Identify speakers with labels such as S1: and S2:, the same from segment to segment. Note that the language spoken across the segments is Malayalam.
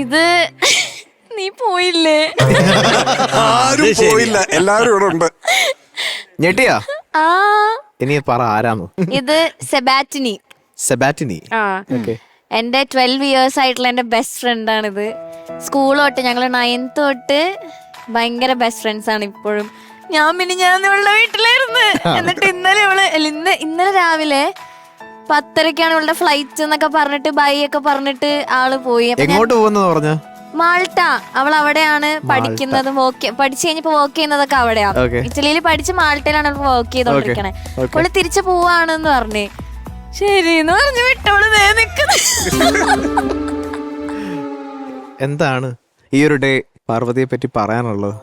S1: ഇത് നീ പോയില്ലേ?
S2: ആരും പോയില്ല, എല്ലാരും ഇവിടെ ഉണ്ട്.
S3: ഞെട്ടിയാ?
S1: ആ
S3: ഇനി പറ ആരാന്ന്.
S1: ഇത് സെബാറ്റിനി.
S3: സെബാറ്റിനി.
S1: ആ എന്റെ 12 years ആയിട്ടുള്ള എന്റെ ബെസ്റ്റ് ഫ്രണ്ട് ആണിത്. സ്കൂൾ തൊട്ട് ഞങ്ങള് 9th തൊട്ട് ഭയങ്കര ബെസ്റ്റ് ഫ്രണ്ട്സ് ആണ് ഇപ്പോഴും. ഞാൻ ഇവളുടെ വീട്ടിലായിരുന്നു. എന്നിട്ട് ഇന്നലെ രാവിലെ 10:30 ഇവളുടെ ഫ്ലൈറ്റ് എന്നൊക്കെ പറഞ്ഞിട്ട് ബൈ ഒക്കെ പറഞ്ഞിട്ട് ആള് പോയി.
S3: എങ്ങോട്ട് പോകുന്ന പറഞ്ഞ?
S1: മാൾട്ട. അവൾ അവിടെയാണ് പഠിക്കുന്നത്. പഠിച്ചു കഴിഞ്ഞപ്പോ വർക്ക് ചെയ്യുന്നതൊക്കെ അവിടെയാ. ഇറ്റലിയിൽ പഠിച്ച് മാൾട്ടയിലാണ് അവൾ വർക്ക് ചെയ്തോണ്ടിരിക്കണേ. അവള് തിരിച്ചു പോവാണെന്ന് പറഞ്ഞേ. ശരി എന്ന് പറഞ്ഞു വിട്ടവള്
S3: എന്താണ് ഈ ഒരു ഡേ പാർവതിയെ പറ്റി പറയാനുള്ളത്?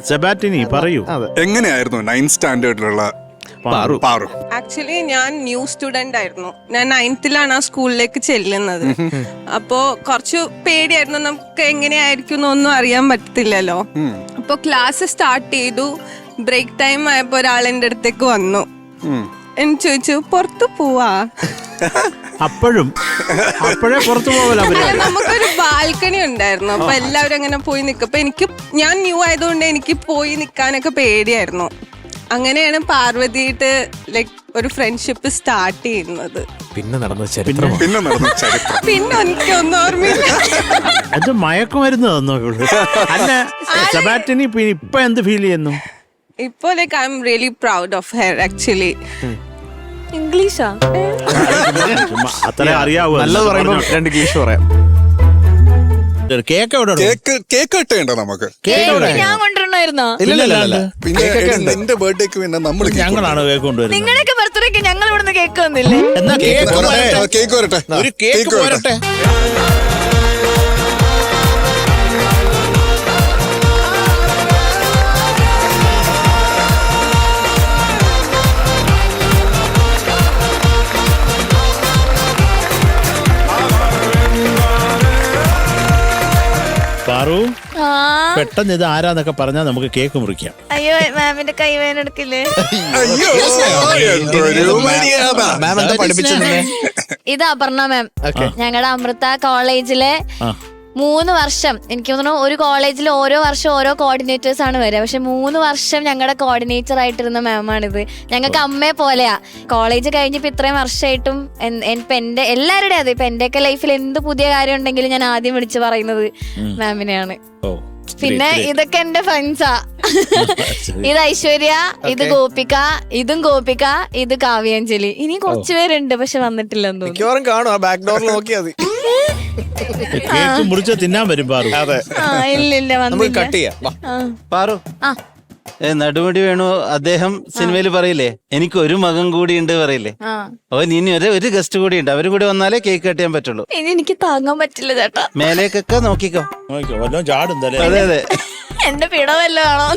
S4: സെബാറ്റിനി പറയൂ.
S2: എങ്ങനെയായിരുന്നു 9th സ്റ്റാൻഡേർഡിലുള്ള പാറു?
S5: ആക്ച്വലി ഞാൻ ന്യൂ സ്റ്റുഡന്റ് ആയിരുന്നു. ഞാൻ 9th ആ സ്കൂളിലേക്ക് ചെല്ലുന്നത്. അപ്പോ കുറച്ച് പേടിയായിരുന്നു, നമുക്ക് എങ്ങനെയായിരിക്കും എന്നൊന്നും അറിയാൻ പറ്റത്തില്ലല്ലോ. അപ്പൊ ക്ലാസ് സ്റ്റാർട്ട് ചെയ്തു. ബ്രേക്ക് ടൈം ആയപ്പോ ഒരാൾ എന്റെ അടുത്തേക്ക് വന്നു. എന്ന് ചോദിച്ചു, പുറത്തു പോവാ?
S4: അപ്പോഴേ പുറത്തു പോവല.
S5: നമുക്കൊരു ബാൽക്കണി ഉണ്ടായിരുന്നു. അപ്പൊ എല്ലാവരും അങ്ങനെ പോയി നിൽക്കും. അപ്പൊ ഞാൻ ന്യൂ ആയതുകൊണ്ട് എനിക്ക് പോയി നിൽക്കാനൊക്കെ പേടിയായിരുന്നു. അങ്ങനെയാണ് പാർവതിയായിട്ട് ലൈക് ഒരു ഫ്രണ്ട്ഷിപ്പ് സ്റ്റാർട്ട് ചെയ്യുന്നത്.
S3: പിന്നെ നടന്ന ചരിത്രം
S5: പിന്നെ എനിക്കൊന്നും ഓർമ്മയില്ല.
S4: അത് മയക്കുമരുന്ന് തന്നോ? അല്ല സെബാറ്റിനി ഇപ്പൊ എന്ത് ഫീൽ ചെയ്യുന്നു?
S5: ഇപ്പൊ like I'm really proud of her actually.
S1: ഇംഗ്ലീഷാ
S4: അത്ര അറിയാവൂ.
S3: നല്ലത് പറയുമ്പോ 2 ഇംഗ്ലീഷ് പറയാം.
S2: കേക്ക് കട്ടേണ്ട നമുക്ക്.
S1: ഞാൻ കൊണ്ടുവരണമായിരുന്നോ?
S3: ഇല്ല.
S2: പിന്നെ നിന്റെ ബർത്ത്ഡേക്ക് പിന്നെ നമ്മൾ
S4: ഞങ്ങളാണ് കേക്ക് കൊണ്ടുവരുന്നത്.
S1: നിങ്ങളുടെയൊക്കെ ബർത്ത്ഡേക്ക് ഞങ്ങൾ ഇവിടുന്ന് കേക്ക് വന്നില്ലേ?
S4: എന്നാ
S2: കേക്ക് വരട്ടെ,
S4: ഒരു കേക്ക് പോരട്ടെ. പാറു, പെട്ടെന്ന് ഇത് ആരാന്നൊക്കെ പറഞ്ഞാൽ നമുക്ക് കേക്ക് മുറിക്കാം.
S1: അയ്യോ മാമിന്റെ കൈവേന എടുക്കില്ലേ? ഇത് അപർണ മാം. ഞങ്ങളുടെ അമൃത കോളേജിലെ 3 വർഷം, എനിക്ക് തോന്നുന്നു ഒരു കോളേജിൽ ഓരോ വർഷം ഓരോ കോർഡിനേറ്റേഴ്സ് ആണ് വരിക. പക്ഷെ 3 വർഷം ഞങ്ങളുടെ കോർഡിനേറ്റർ ആയിട്ടിരുന്ന മാമാണിത്. ഞങ്ങൾക്ക് അമ്മയെ പോലെയാ. കോളേജ് കഴിഞ്ഞിപ്പോ ഇത്രയും വർഷമായിട്ടും ഇപ്പൊ എന്റെ എല്ലാവരുടെയും അതെ, ഇപ്പൊ എന്റെയൊക്കെ ലൈഫിൽ എന്ത് പുതിയ കാര്യം ഉണ്ടെങ്കിലും ഞാൻ ആദ്യം വിളിച്ച് പറയുന്നത് മാമിനെയാണ്. പിന്നെ ഇതൊക്കെ എന്റെ ഫ്രണ്ട്സാ. ഇത് ഐശ്വര്യ, ഇത് ഗോപിക, ഇതും ഗോപിക, ഇത് കാവ്യാഞ്ജലി. ഇനി കുറച്ചുപേരുണ്ട് പക്ഷെ വന്നിട്ടില്ലെന്ന് തോന്നുന്നു.
S3: കാണും ബാക്ക് ഡോറിൽ നോക്കിയാൽ
S4: കേക്ക് മുറിച്ച് തിന്നാൻ വരും പാറു.
S6: പാറു, നടുമുടി വേണു അദ്ദേഹം സിനിമയിൽ പറയില്ലേ, എനിക്ക് ഒരു മകൻ കൂടി ഉണ്ട് പറയില്ലേ. ഓ ഇനി ഒരു ഗസ്റ്റ് കൂടി ഉണ്ട്, അവരും കൂടി വന്നാലേ കേക്ക് കട്ട് ചെയ്യാൻ പറ്റുള്ളൂ.
S1: ഇനി എനിക്ക് താങ്ങാൻ പറ്റില്ല ചേട്ടാ.
S6: മേലേക്കൊക്കെ നോക്കിക്കോ.
S4: ചാടും.
S6: അതെ അതെ,
S1: എന്റെ പിടവല്ലോ ആണോ?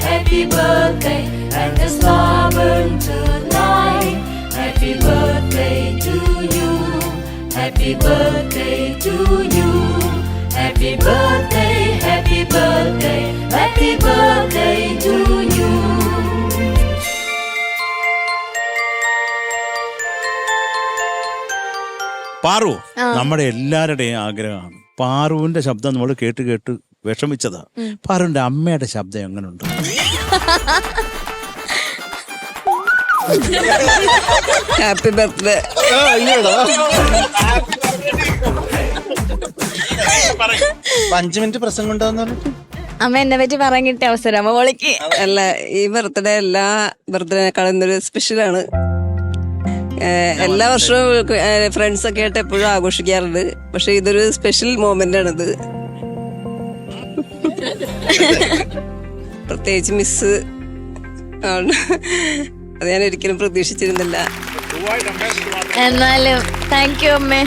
S7: Happy birthday, and the star burn tonight. Happy birthday to you. Happy birthday to you. Happy birthday, happy birthday, happy birthday to you.
S4: Paru, നമ്മുടെ എല്ലാവരുടെയും ആഗ്രഹമാണ്. പാറുവിന്റെ ശബ്ദം നമ്മൾ കേട്ട് കേട്ട് വിഷമിച്ചതാ. പാറുവിന്റെ അമ്മയുടെ ശബ്ദം എങ്ങനെയുണ്ട്?
S5: Happy birthday.
S6: 5 മിനിറ്റ് പ്രസംഗം ഉണ്ടാവുന്ന
S1: അമ്മ എന്നെ പറ്റി പറയാൻ കിട്ടിയ അവസരം അമ്മ വിളിക്ക്.
S5: അല്ല, ഈ ബർത്ത്ഡേ എല്ലാ ബർത്ത്ഡേനേക്കാളും ഇന്നൊരു സ്പെഷ്യലാണ്. എല്ലാ വർഷവും ഫ്രണ്ട്സ് ഒക്കെ ആയിട്ട് എപ്പോഴും ആഘോഷിക്കാറുണ്ട്. പക്ഷെ ഇതൊരു സ്പെഷ്യൽ മൊമെന്റ് ആണിത്. പ്രത്യേകിച്ച് മിസ് അത് ഞാൻ ഒരിക്കലും പ്രതീക്ഷിച്ചിരുന്നില്ല.
S1: എന്നാലും താങ്ക് യു അമ്മേ.